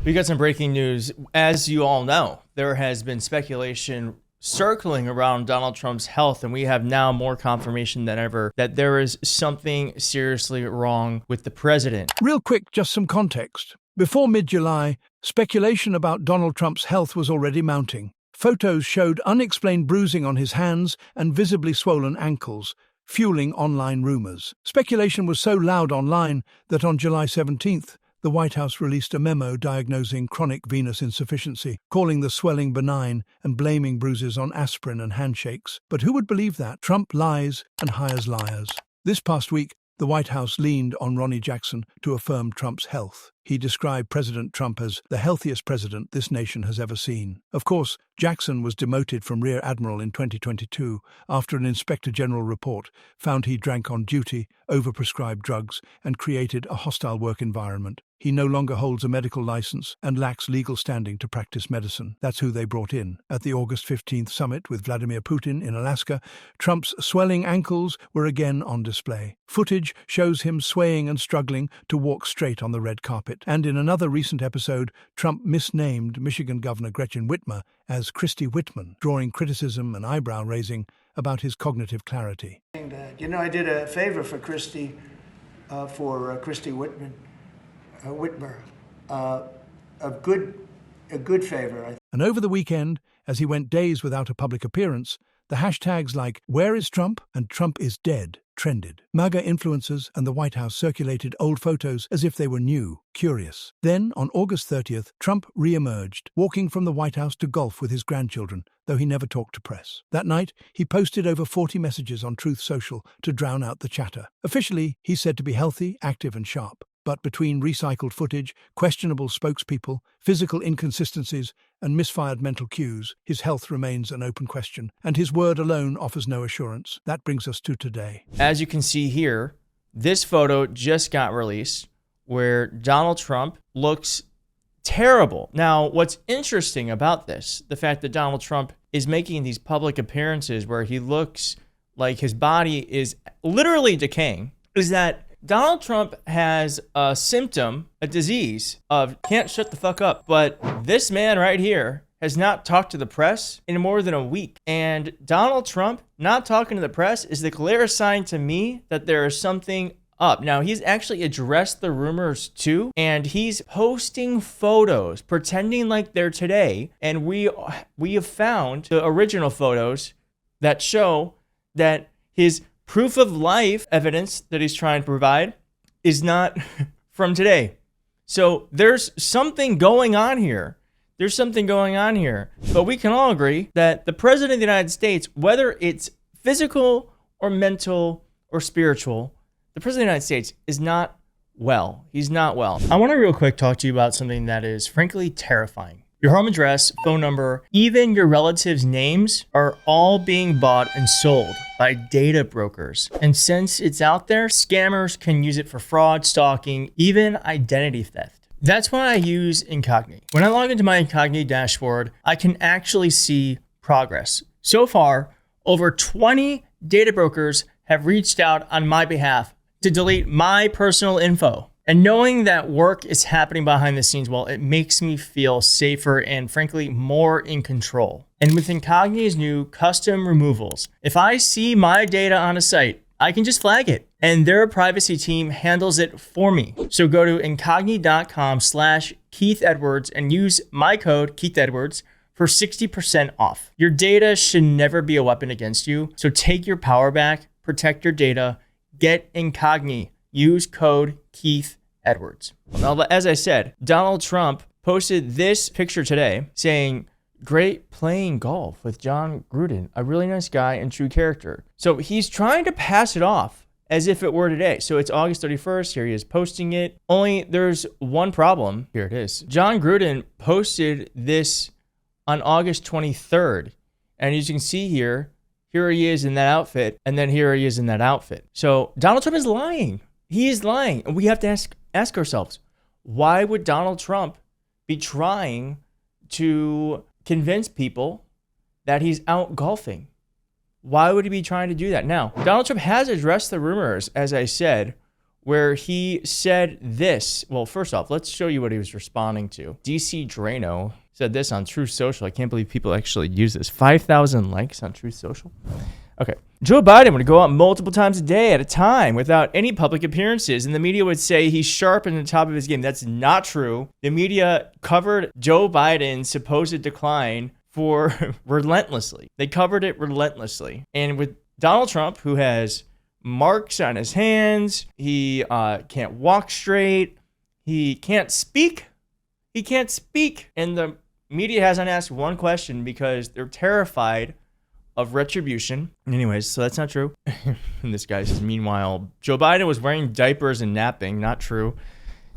We got some breaking news. As you all know, there has been speculation circling around Donald Trump's health, and we have now more confirmation than ever that there is something seriously wrong with the president. Real quick, just some context. Before mid-July, speculation about Donald Trump's health was already mounting. Photos showed unexplained bruising on his hands and visibly swollen ankles, fueling online rumors. Speculation was so loud online that on July 17th, the White House released a memo diagnosing chronic venous insufficiency, calling the swelling benign and blaming bruises on aspirin and handshakes. But who would believe that? Trump lies and hires liars. This past week, the White House leaned on Ronnie Jackson to affirm Trump's health. He described President Trump as the healthiest president this nation has ever seen. Of course, Jackson was demoted from Rear Admiral in 2022 after an Inspector General report found he drank on duty, overprescribed drugs, and created a hostile work environment. He no longer holds a medical license and lacks legal standing to practice medicine. That's who they brought in. At the August 15th summit with Vladimir Putin in Alaska, Trump's swelling ankles were again on display. Footage shows him swaying and struggling to walk straight on the red carpet. And in another recent episode, Trump misnamed Michigan Governor Gretchen Whitmer as Christy Whitman, drawing criticism and eyebrow-raising about his cognitive clarity. I did a favor for Christy Whitmer. A good favor. And over the weekend, as he went days without a public appearance, the hashtags like "Where is Trump?" and "Trump is dead" trended. MAGA influencers and the White House circulated old photos as if they were new, curious. Then, on August 30th, Trump re-emerged, walking from the White House to golf with his grandchildren, though he never talked to press. That night, he posted over 40 messages on Truth Social to drown out the chatter. Officially, he's said to be healthy, active, and sharp. But between recycled footage, questionable spokespeople, physical inconsistencies, and misfired mental cues, his health remains an open question, and his word alone offers no assurance. That brings us to today. As you can see here, this photo just got released where Donald Trump looks terrible. Now, what's interesting about this, the fact that Donald Trump is making these public appearances where he looks like his body is literally decaying, is that Donald Trump has a symptom, a disease of can't shut the fuck up. But this man right here has not talked to the press in more than a week. And Donald Trump not talking to the press is the clear sign to me that there is something up. Now, he's actually addressed the rumors too, and he's posting photos, pretending like they're today. And we have found the original photos that show that his proof of life evidence that he's trying to provide is not from today. So there's something going on here. There's something going on here. But we can all agree that the president of the United States, whether it's physical or mental or spiritual, the president of the United States is not well. He's not well. I want to real quick talk to you about something that is frankly terrifying. Your home address, phone number, even your relatives' names are all being bought and sold by data brokers. And since it's out there, scammers can use it for fraud, stalking, even identity theft. That's why I use Incogni. When I log into my Incogni dashboard, I can actually see progress. So far, over 20 data brokers have reached out on my behalf to delete my personal info. And knowing that work is happening behind the scenes, well, it makes me feel safer and frankly more in control. And with Incogni's new custom removals, if I see my data on a site, I can just flag it and their privacy team handles it for me. So go to incogni.com/Keith Edwards and use my code Keith Edwards for 60% off. Your data should never be a weapon against you. So take your power back, protect your data, get Incogni, use code Keith Edwards. Now, as I said, Donald Trump posted this picture today saying, "Great playing golf with John Gruden, a really nice guy and true character." So he's trying to pass it off as if it were today. So it's August 31st. Here he is posting it. Only there's one problem. Here it is. John Gruden posted this on August 23rd. And as you can see here he is in that outfit. And then here he is in that outfit. So Donald Trump is lying. He is lying. And we have to ask ourselves, why would Donald Trump be trying to convince people that he's out golfing? Why would he be trying to do that? Now, Donald Trump has addressed the rumors, as I said, where he said this. Well, first off, let's show you what he was responding to. DC Drano said this on Truth Social. I can't believe people actually use this. 5,000 likes on Truth Social. Okay. Joe Biden would go out multiple times a day at a time without any public appearances, and the media would say he's sharp and the top of his game. That's not true. The media covered Joe Biden's supposed decline for relentlessly. They covered it relentlessly. And with Donald Trump, who has marks on his hands, he can't walk straight, he can't speak. He can't speak. And the media hasn't asked one question because they're terrified of retribution. Anyways, so that's not true. And this guy says, meanwhile, Joe Biden was wearing diapers and napping. Not true.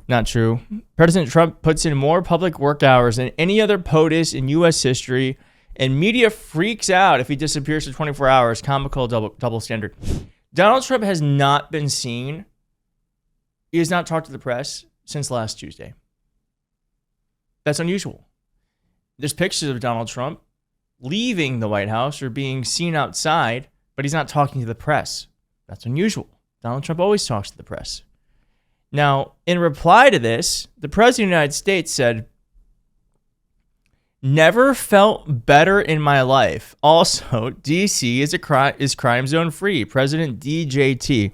Not true. President Trump puts in more public work hours than any other POTUS in U.S. history, and media freaks out if he disappears for 24 hours. Comical double standard. Donald Trump has not been seen. He has not talked to the press since last Tuesday. That's unusual. There's pictures of Donald Trump leaving the White House or being seen outside, but he's not talking to the press. That's unusual. Donald Trump always talks to the press. Now, in reply to this, the President of the United States said, "Never felt better in my life. Also, DC is crime zone free." President DJT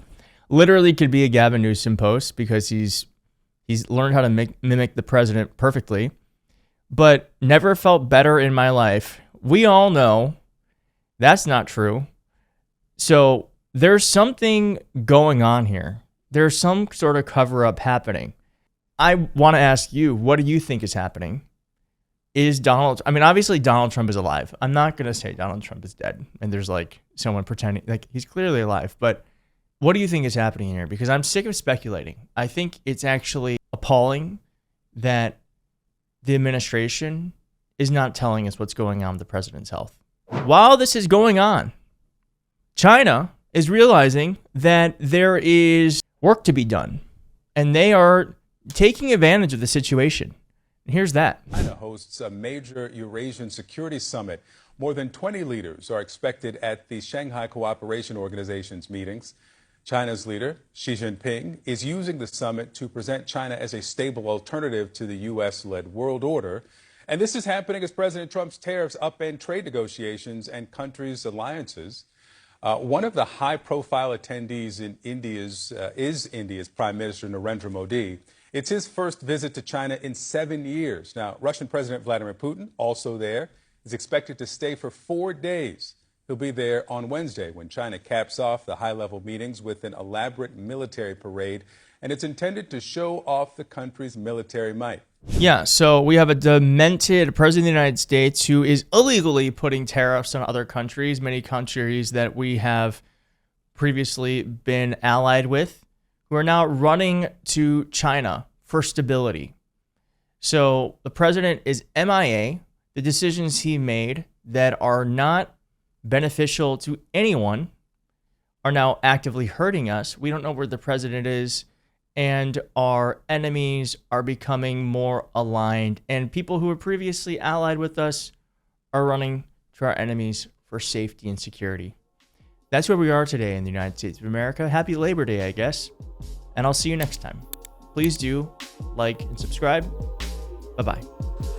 literally could be a Gavin Newsom post because he's learned how to mimic the president perfectly. But never felt better in my life. We all know that's not true. So there's something going on here. There's some sort of cover up happening. I want to ask you, what do you think is happening? Obviously Donald Trump is alive. I'm not going to say Donald Trump is dead and there's like someone pretending like he's clearly alive. But what do you think is happening here? Because I'm sick of speculating. I think it's actually appalling that the administration is not telling us what's going on with the president's health. While this is going on, China is realizing that there is work to be done, and they are taking advantage of the situation. And here's that. China hosts a major Eurasian security summit. More than 20 leaders are expected at the Shanghai Cooperation Organization's meetings. China's leader, Xi Jinping, is using the summit to present China as a stable alternative to the U.S.-led world order. And this is happening as President Trump's tariffs upend trade negotiations and countries' alliances. One of the high-profile attendees is India's Prime Minister Narendra Modi. It's his first visit to China in 7 years. Now, Russian President Vladimir Putin, also there, is expected to stay for 4 days. He'll be there on Wednesday when China caps off the high-level meetings with an elaborate military parade, and it's intended to show off the country's military might. Yeah, so we have a demented president of the United States who is illegally putting tariffs on other countries, many countries that we have previously been allied with, who are now running to China for stability. So the president is MIA. The decisions he made that are not beneficial to anyone are now actively hurting us. We don't know where the president is, and our enemies are becoming more aligned, and people who were previously allied with us are running to our enemies for safety and security. That's where we are today in the United States of America. Happy Labor Day, I guess, and I'll see you next time. Please do like and subscribe. Bye-bye.